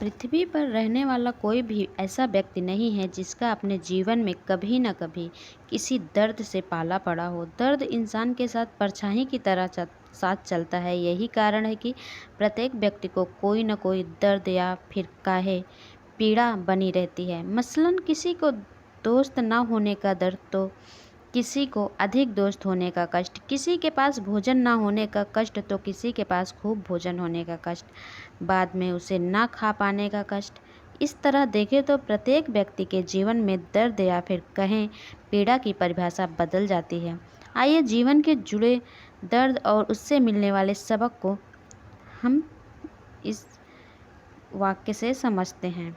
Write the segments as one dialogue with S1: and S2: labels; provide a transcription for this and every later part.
S1: पृथ्वी पर रहने वाला कोई भी ऐसा व्यक्ति नहीं है जिसका अपने जीवन में कभी न कभी किसी दर्द से पाला पड़ा हो। दर्द इंसान के साथ परछाई की तरह साथ चलता है। यही कारण है कि प्रत्येक व्यक्ति को कोई न कोई दर्द या फिर काहे पीड़ा बनी रहती है। मसलन किसी को दोस्त ना होने का दर्द, तो किसी को अधिक दोस्त होने का कष्ट, किसी के पास भोजन ना होने का कष्ट, तो किसी के पास खूब भोजन होने का कष्ट, बाद में उसे ना खा पाने का कष्ट। इस तरह देखें तो प्रत्येक व्यक्ति के जीवन में दर्द या फिर कहें पीड़ा की परिभाषा बदल जाती है। आइए जीवन के जुड़े दर्द और उससे मिलने वाले सबक को हम इस वाक्य से समझते हैं।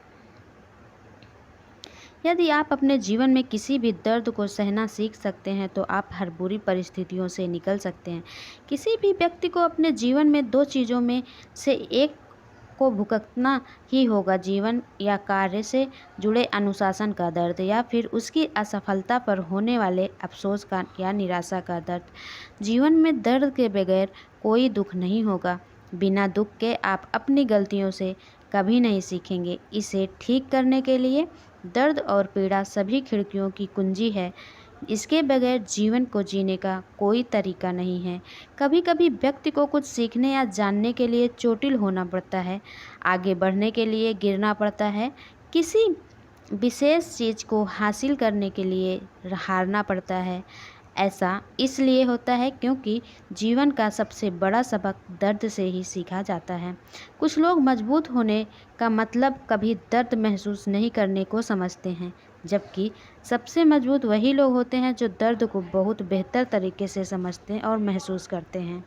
S1: यदि आप अपने जीवन में किसी भी दर्द को सहना सीख सकते हैं तो आप हर बुरी परिस्थितियों से निकल सकते हैं। किसी भी व्यक्ति को अपने जीवन में दो चीज़ों में से एक को भुगतना ही होगा, जीवन या कार्य से जुड़े अनुशासन का दर्द या फिर उसकी असफलता पर होने वाले अफसोस का या निराशा का दर्द। जीवन में दर्द के बगैर कोई दुख नहीं होगा। बिना दुख के आप अपनी गलतियों से कभी नहीं सीखेंगे। इसे ठीक करने के लिए दर्द और पीड़ा सभी खिड़कियों की कुंजी है। इसके बगैर जीवन को जीने का कोई तरीका नहीं है। कभी कभी व्यक्ति को कुछ सीखने या जानने के लिए चोटिल होना पड़ता है, आगे बढ़ने के लिए गिरना पड़ता है, किसी विशेष चीज़ को हासिल करने के लिए हारना पड़ता है। ऐसा इसलिए होता है क्योंकि जीवन का सबसे बड़ा सबक दर्द से ही सीखा जाता है। कुछ लोग मजबूत होने का मतलब कभी दर्द महसूस नहीं करने को समझते हैं, जबकि सबसे मजबूत वही लोग होते हैं जो दर्द को बहुत बेहतर तरीके से समझते हैं और महसूस करते हैं।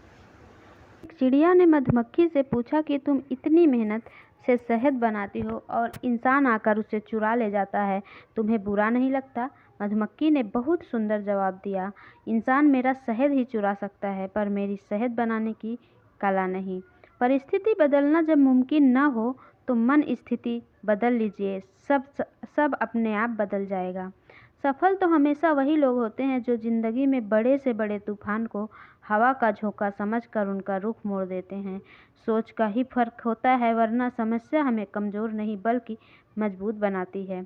S1: एक चिड़िया ने मधुमक्खी से पूछा कि तुम इतनी मेहनत से शहद बनाती हो और इंसान आकर उसे चुरा ले जाता है, तुम्हें बुरा नहीं लगता? मधुमक्खी ने बहुत सुंदर जवाब दिया, इंसान मेरा शहद ही चुरा सकता है पर मेरी शहद बनाने की कला नहीं। परिस्थिति बदलना जब मुमकिन न हो तो मन स्थिति बदल लीजिए, सब अपने आप बदल जाएगा। सफल तो हमेशा वही लोग होते हैं जो जिंदगी में बड़े से बड़े तूफान को हवा का झोंका समझकर उनका रुख मोड़ देते हैं। सोच का ही फर्क होता है, वरना समस्या हमें कमज़ोर नहीं बल्कि मजबूत बनाती है।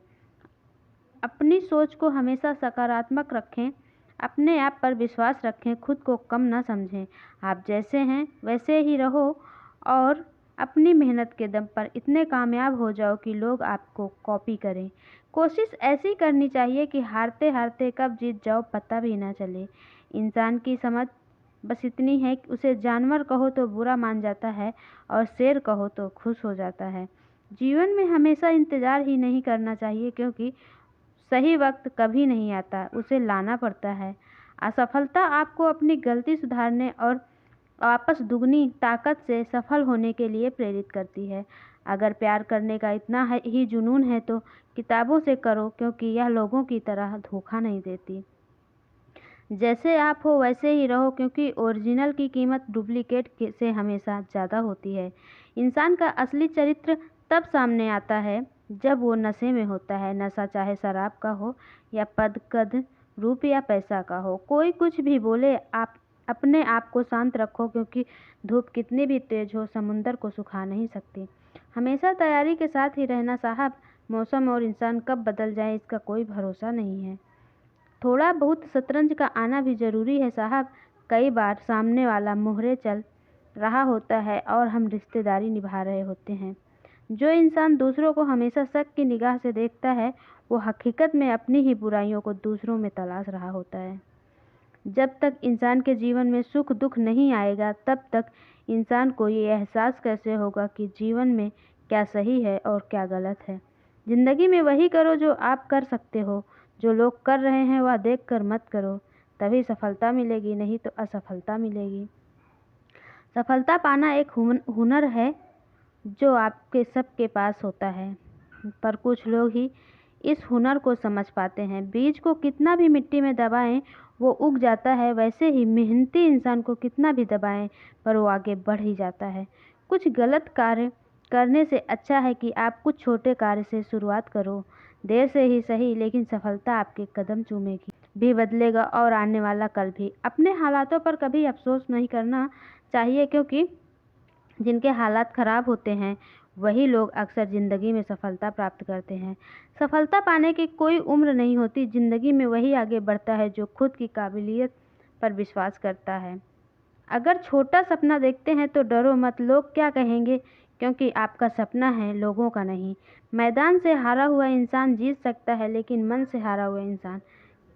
S1: अपनी सोच को हमेशा सकारात्मक रखें, अपने आप पर विश्वास रखें, खुद को कम न समझें। आप जैसे हैं वैसे ही रहो और अपनी मेहनत के दम पर इतने कामयाब हो जाओ कि लोग आपको कॉपी करें। कोशिश ऐसी करनी चाहिए कि हारते हारते कब जीत जाओ पता भी ना चले। इंसान की समझ बस इतनी है कि उसे जानवर कहो तो बुरा मान जाता है और शेर कहो तो खुश हो जाता है। जीवन में हमेशा इंतज़ार ही नहीं करना चाहिए, क्योंकि सही वक्त कभी नहीं आता, उसे लाना पड़ता है। असफलता आपको अपनी गलती सुधारने और वापस दुगनी ताकत से सफल होने के लिए प्रेरित करती है। अगर प्यार करने का इतना ही जुनून है तो किताबों से करो, क्योंकि यह लोगों की तरह धोखा नहीं देती। जैसे आप हो वैसे ही रहो, क्योंकि ओरिजिनल की कीमत डुप्लीकेट से हमेशा ज़्यादा होती है। इंसान का असली चरित्र तब सामने आता है जब वो नशे में होता है। नशा चाहे शराब का हो या पद, कद, रूप या पैसा का हो। कोई कुछ भी बोले, आप अपने आप को शांत रखो, क्योंकि धूप कितनी भी तेज हो समुंदर को सुखा नहीं सकती। हमेशा तैयारी के साथ ही रहना साहब। मौसम और इंसान कब बदल जाए इसका कोई भरोसा नहीं है। थोड़ा बहुत शतरंज का आना भी ज़रूरी है साहब। कई बार सामने वाला मोहरे चल रहा होता है और हम रिश्तेदारी निभा रहे होते हैं। जो इंसान दूसरों को हमेशा शक की निगाह से देखता है, वो हकीकत में अपनी ही बुराइयों को दूसरों में तलाश रहा होता है। जब तक इंसान के जीवन में सुख दुख नहीं आएगा, तब तक इंसान को ये एहसास कैसे होगा कि जीवन में क्या सही है और क्या गलत है। ज़िंदगी में वही करो जो आप कर सकते हो। जो लोग कर रहे हैं वह देखकर मत करो, तभी सफलता मिलेगी, नहीं तो असफलता मिलेगी। सफलता पाना एक हुनर है जो आपके सबके पास होता है, पर कुछ लोग ही इस हुनर को समझ पाते हैं। बीज को कितना भी मिट्टी में दबाएं वो उग जाता है, वैसे ही मेहनती इंसान को कितना भी दबाएं पर वो आगे बढ़ ही जाता है। कुछ गलत कार्य करने से अच्छा है कि आप कुछ छोटे कार्य से शुरुआत करो। देर से ही सही, लेकिन सफलता आपके कदम चूमेगी, भी बदलेगा और आने वाला कल भी। अपने हालातों पर कभी अफसोस नहीं करना चाहिए, क्योंकि जिनके हालात ख़राब होते हैं वही लोग अक्सर ज़िंदगी में सफलता प्राप्त करते हैं। सफलता पाने की कोई उम्र नहीं होती। ज़िंदगी में वही आगे बढ़ता है जो खुद की काबिलियत पर विश्वास करता है। अगर छोटा सपना देखते हैं तो डरो मत, लोग क्या कहेंगे, क्योंकि आपका सपना है, लोगों का नहीं। मैदान से हारा हुआ इंसान जीत सकता है, लेकिन मन से हारा हुआ इंसान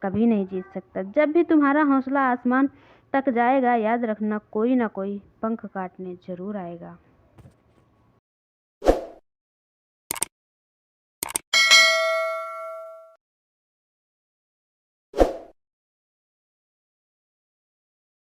S1: कभी नहीं जीत सकता। जब भी तुम्हारा हौसला आसमान तक जाएगा, याद रखना कोई ना कोई पंख काटने जरूर आएगा।